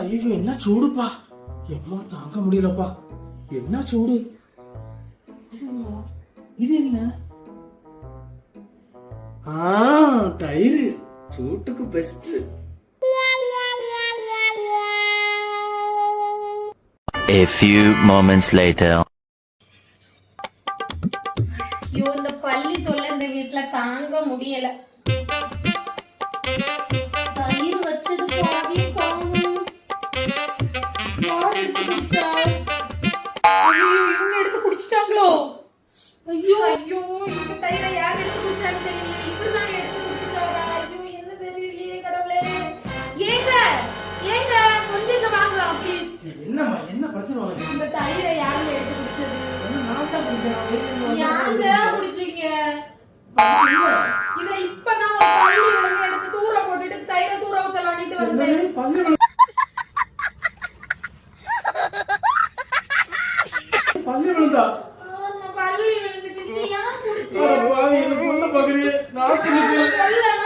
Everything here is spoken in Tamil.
ஐயோ என்ன சூடுப்பா, எம்மா தாங்க முடியலப்பா, என்ன சூடு. இது என்ன? தயிர் சூட்டுக்கு best. A few moments later. ஐயோ இந்த பள்ளி தொல்லை இந்த வீட்டுல தாங்க முடியல. தயிர் வச்சது பாதி காணும். யார் எடுத்து குடிச்சா? ஐயோ இவங்க எடுத்து குடிச்சிட்டாங்களோ? ஐயோ ஐயோ இந்த தயிரை யார் எடுத்து குடிச்சான்னு தெரியலையே. இப்படிதான் எடுத்து குடிச்சிட்டாரா? ஐயோ என்ன தெரியலையே கடவுளே. ஏங்க ஏங்க கொஞ்சம் இங்க வாங்க ப்ளீஸ். என்னம்மா, என்ன பிரச்சனை உனக்கு? இந்த தயிரை யாருங்க எடுத்து குடிச்சது? நான் தான் குடிச்சேன். யாங்க குடிச்சீங்க? இத இப்பதான் ஒரு பள்ளி விலங்கு எடுத்து தூர போட்டுட்டு தயிரை தூர ஊத்தலாம்னு வந்தேன். பள்ளி விழுந்தா? ஆமா பள்ளி விழுந்துட்டு நீ ஏன் குடிச்ச? பாவி, என்ன பொண்ணு பாக்குறியே, நான் பல்ல